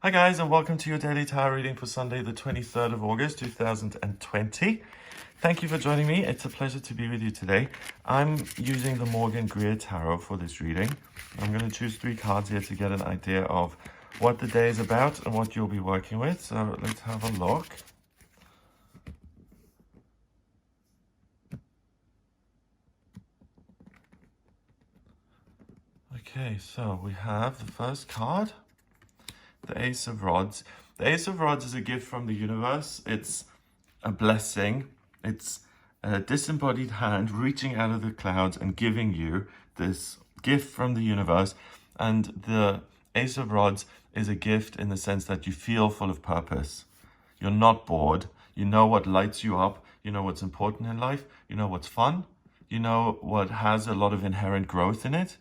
Hi guys, and welcome to your daily tarot reading for Sunday the 23rd of August 2020. Thank you for joining me. It's a pleasure to be with you today. I'm using the Morgan Greer Tarot for this reading. I'm going to choose 3 cards here to get an idea of what the day is about and what you'll be working with. So let's have a look. Okay, so we have the first card. The Ace of Rods. The Ace of Rods is a gift from the universe. It's a blessing. It's a disembodied hand reaching out of the clouds and giving you this gift from the universe. And the Ace of Rods is a gift in the sense that you feel full of purpose. You're not bored. You know what lights you up. You know what's important in life. You know what's fun. You know what has a lot of inherent growth in it.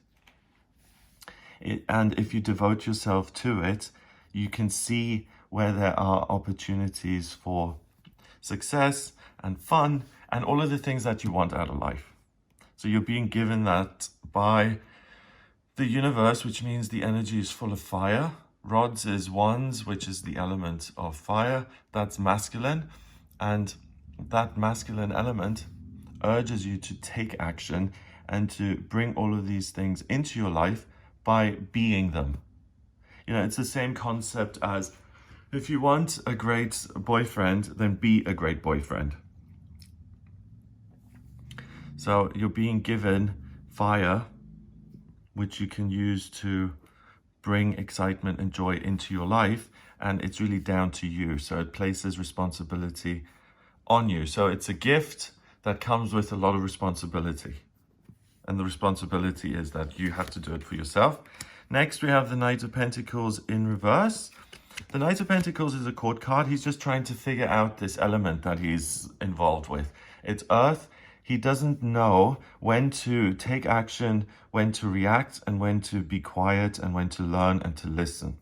And if you devote yourself to it, you can see where there are opportunities for success and fun and all of the things that you want out of life. So you're being given that by the universe, which means the energy is full of fire. Rods is wands, which is the element of fire. That's masculine. And that masculine element urges you to take action and to bring all of these things into your life by being them. You know, it's the same concept as if you want a great boyfriend, then be a great boyfriend. So you're being given fire, which you can use to bring excitement and joy into your life. And it's really down to you. So it places responsibility on you. So it's a gift that comes with a lot of responsibility. And the responsibility is that you have to do it for yourself. Next, we have the Knight of Pentacles in reverse. The Knight of Pentacles is a court card. He's just trying to figure out this element that he's involved with. It's Earth. He doesn't know when to take action, when to react, and when to be quiet, and when to learn and to listen.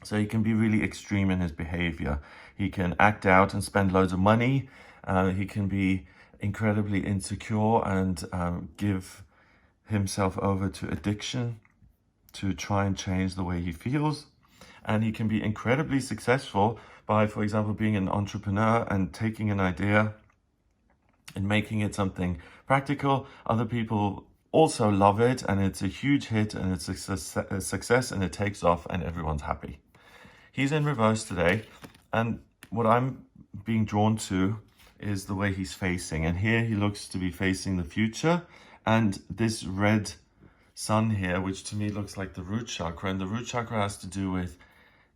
So he can be really extreme in his behavior. He can act out and spend loads of money. He can be incredibly insecure and give himself over to addiction to try and change the way he feels. And he can be incredibly successful by, for example, being an entrepreneur and taking an idea and making it something practical. Other people also love it and it's a huge hit and it's a success and it takes off and everyone's happy. He's in reverse today, and what I'm being drawn to is the way he's facing. And here he looks to be facing the future, and this red sun here, which to me looks like the root chakra, and the root chakra has to do with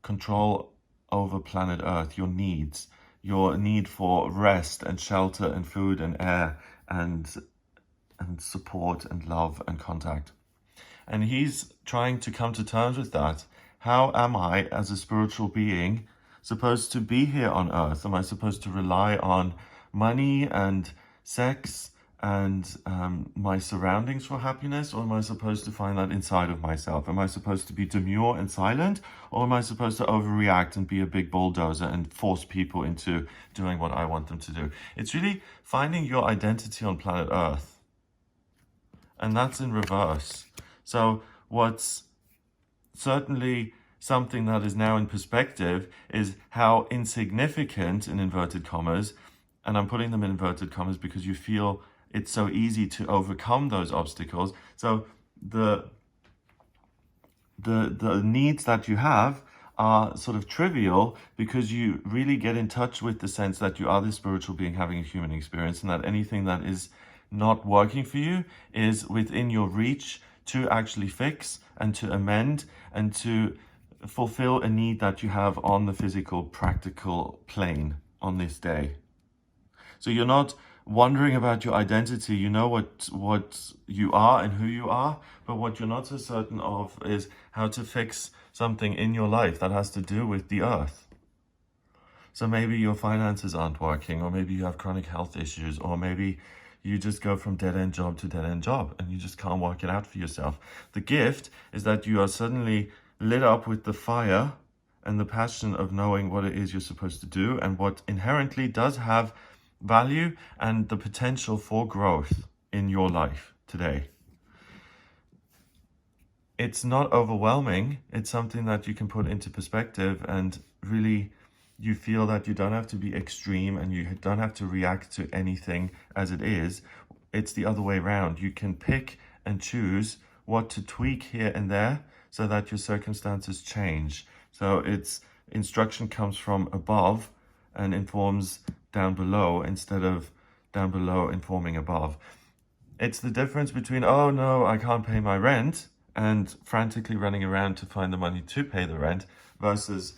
control over planet Earth, your needs, your need for rest and shelter and food and air and support and love and contact. And he's trying to come to terms with that. How am I, as a spiritual being, supposed to be here on Earth? Am I supposed to rely on money and sex and my surroundings for happiness, or am I supposed to find that inside of myself? Am I supposed to be demure and silent, or am I supposed to overreact and be a big bulldozer and force people into doing what I want them to do? It's really finding your identity on planet Earth, and that's in reverse. So what's certainly something that is now in perspective is how insignificant, in inverted commas, and I'm putting them in inverted commas because you feel it's so easy to overcome those obstacles. So the needs that you have are sort of trivial because you really get in touch with the sense that you are this spiritual being having a human experience, and that anything that is not working for you is within your reach to actually fix and to amend and to fulfill a need that you have on the physical, practical plane on this day. So you're not wondering about your identity. You know what you are and who you are, but what you're not so certain of is how to fix something in your life that has to do with the earth. So maybe your finances aren't working, or maybe you have chronic health issues, or maybe you just go from dead-end job to dead-end job and you just can't work it out for yourself. The gift is that you are suddenly lit up with the fire and the passion of knowing what it is you're supposed to do and what inherently does have value and the potential for growth in your life today. it's not overwhelming. It's something that you can put into perspective, and really you feel that you don't have to be extreme and you don't have to react to anything as it is. It's the other way around. You can pick and choose what to tweak here and there so that your circumstances change. So it's instruction comes from above and informs down below instead of down below informing above. It's the difference between, oh no, I can't pay my rent, and frantically running around to find the money to pay the rent, versus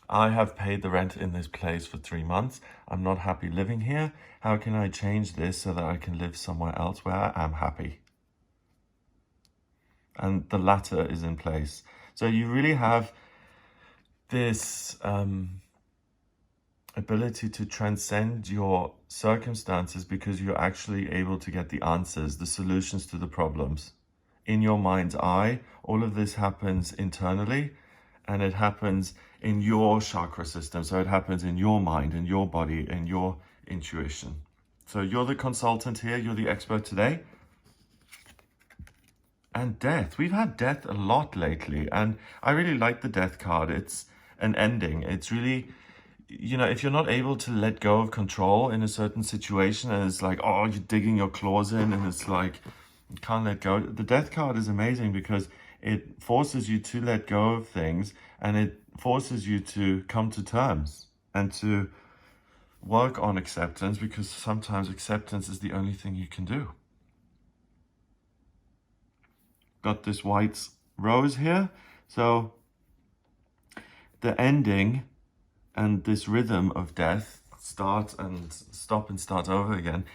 I have paid the rent in this place for 3 months. I'm not happy living here. How can I change this so that I can live somewhere else where I am happy? And the latter is in place. So you really have this ability to transcend your circumstances because you're actually able to get the answers, the solutions to the problems. In your mind's eye, all of this happens internally, and it happens in your chakra system. So it happens in your mind, in your body, in your intuition. So you're the consultant here, you're the expert today. And death. We've had death a lot lately, and I really like the death card. It's an ending. It's really, you know, if you're not able to let go of control in a certain situation, and it's like, oh, you're digging your claws in, and it's like, you can't let go. The death card is amazing because it forces you to let go of things, and it forces you to come to terms and to work on acceptance, because sometimes acceptance is the only thing you can do. Got this white rose here. So the ending and this rhythm of death, start and stop and start over again,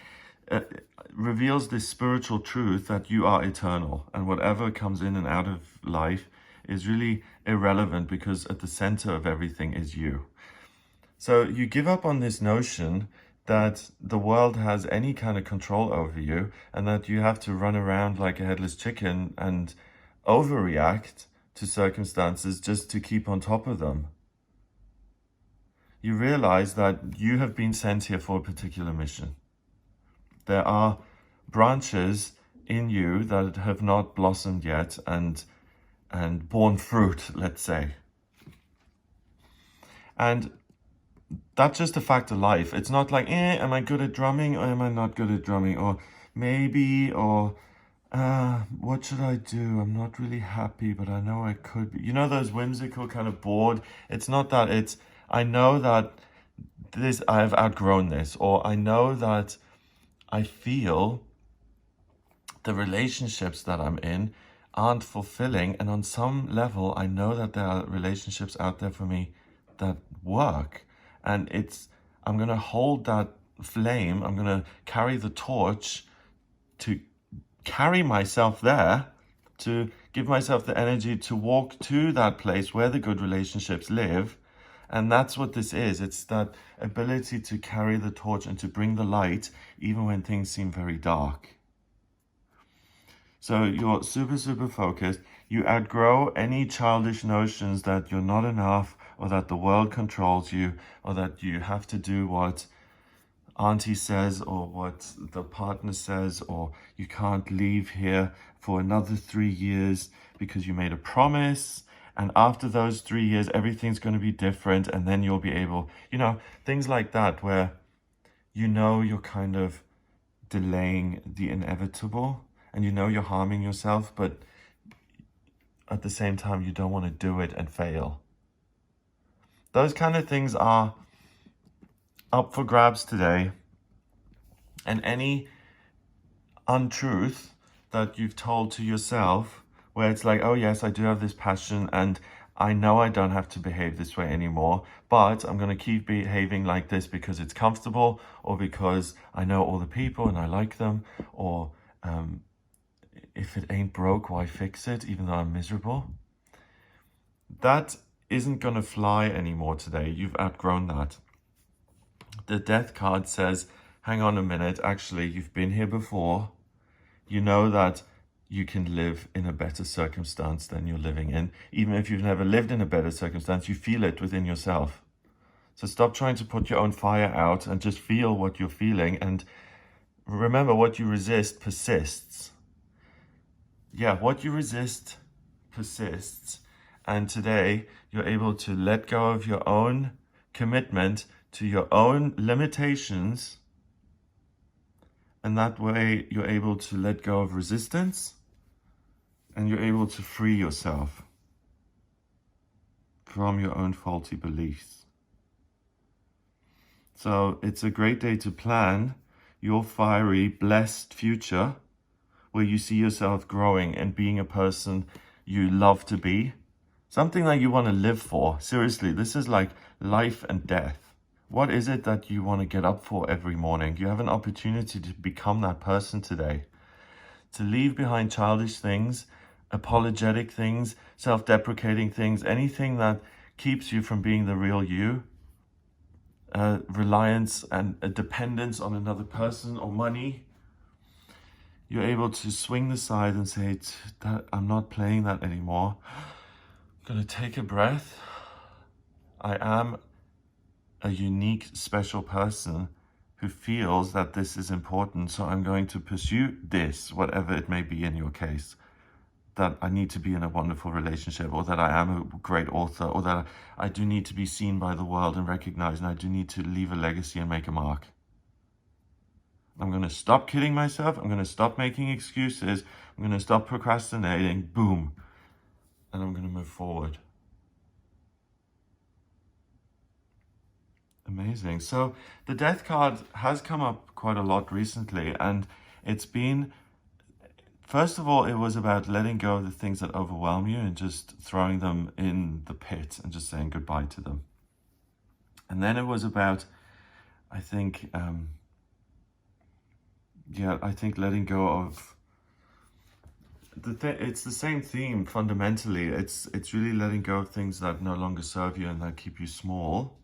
reveals this spiritual truth that you are eternal, and whatever comes in and out of life is really irrelevant, because at the center of everything is you. So you give up on this notion that the world has any kind of control over you, and that you have to run around like a headless chicken and overreact to circumstances just to keep on top of them. You realize that you have been sent here for a particular mission. There are branches in you that have not blossomed yet and borne fruit, let's say. And that's just a fact of life. It's not like, am I good at drumming or am I not good at drumming? Or maybe, or what should I do? I'm not really happy, but I know I could be. You know, those whimsical kind of bored. It's not that. It's, I know that I've outgrown this, or I know that I feel the relationships that I'm in aren't fulfilling. And on some level, I know that there are relationships out there for me that work. And I'm going to hold that flame. I'm going to carry the torch to carry myself there, to give myself the energy to walk to that place where the good relationships live. And that's what this is. It's that ability to carry the torch and to bring the light even when things seem very dark. So you're super, super focused. You outgrow any childish notions that you're not enough, or that the world controls you, or that you have to do what auntie says or what the partner says, or you can't leave here for another 3 years because you made a promise. And after those 3 years, everything's going to be different. And then you'll be able, you know, things like that, where, you know, you're kind of delaying the inevitable, and you know you're harming yourself, but at the same time, you don't want to do it and fail. Those kind of things are up for grabs today. And any untruth that you've told to yourself, where it's like, oh yes, I do have this passion, and I know I don't have to behave this way anymore, but I'm going to keep behaving like this because it's comfortable, or because I know all the people and I like them, or if it ain't broke, why fix it, even though I'm miserable? That isn't going to fly anymore today. You've outgrown that. The death card says, hang on a minute, actually, you've been here before. You know that you can live in a better circumstance than you're living in. Even if you've never lived in a better circumstance, you feel it within yourself. So stop trying to put your own fire out and just feel what you're feeling. And remember, what you resist persists. yeah, what you resist persists. And today you're able to let go of your own commitment to your own limitations. And that way you're able to let go of resistance and you're able to free yourself from your own faulty beliefs. So it's a great day to plan your fiery, blessed future where you see yourself growing and being a person you love to be. Something that you want to live for. Seriously, this is like life and death. What is it that you want to get up for every morning? You have an opportunity to become that person today. To leave behind childish things, apologetic things, self-deprecating things, anything that keeps you from being the real you. Reliance and a dependence on another person or money. You're able to swing the side and say, I'm not playing that anymore. I'm going to take a breath. I am a unique, special person who feels that this is important. So I'm going to pursue this, whatever it may be in your case. That I need to be in a wonderful relationship, or that I am a great author, or that I do need to be seen by the world and recognized, and I do need to leave a legacy and make a mark. I'm going to stop kidding myself. I'm going to stop making excuses. I'm going to stop procrastinating. Boom. And I'm going to move forward. Amazing. So the death card has come up quite a lot recently, and it's been, first of all, it was about letting go of the things that overwhelm you and just throwing them in the pit and just saying goodbye to them. And then it was about, I think, letting go of it's the same theme fundamentally. It's really letting go of things that no longer serve you and that keep you small.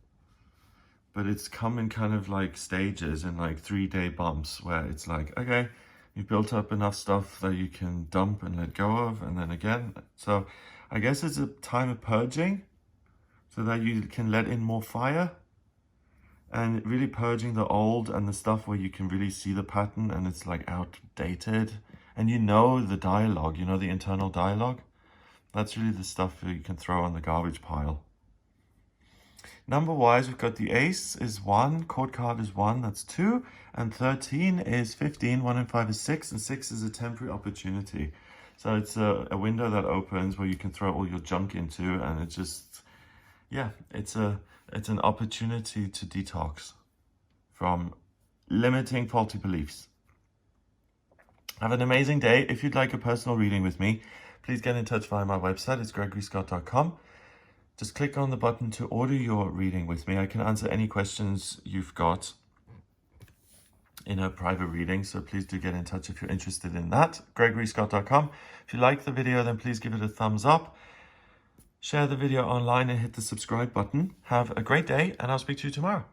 But it's come in kind of like stages, in like 3-day bumps, where it's like, okay, you've built up enough stuff that you can dump and let go of, and then again. So I guess it's a time of purging so that you can let in more fire, and really purging the old and the stuff where you can really see the pattern and it's like outdated. And you know the dialogue, you know the internal dialogue. That's really the stuff that you can throw on the garbage pile. Number-wise, we've got the ace is 1, court card is 1, that's 2, and 13 is 15, 1 and 5 is 6, and 6 is a temporary opportunity. So it's a window that opens where you can throw all your junk into, and it just, yeah, it's an opportunity to detox from limiting faulty beliefs. Have an amazing day. If you'd like a personal reading with me, please get in touch via my website. It's gregoryscott.com. Just click on the button to order your reading with me. I can answer any questions you've got in a private reading, so please do get in touch if you're interested in that. gregoryscott.com. If you like the video, then please give it a thumbs up. Share the video online and hit the subscribe button. Have a great day, and I'll speak to you tomorrow.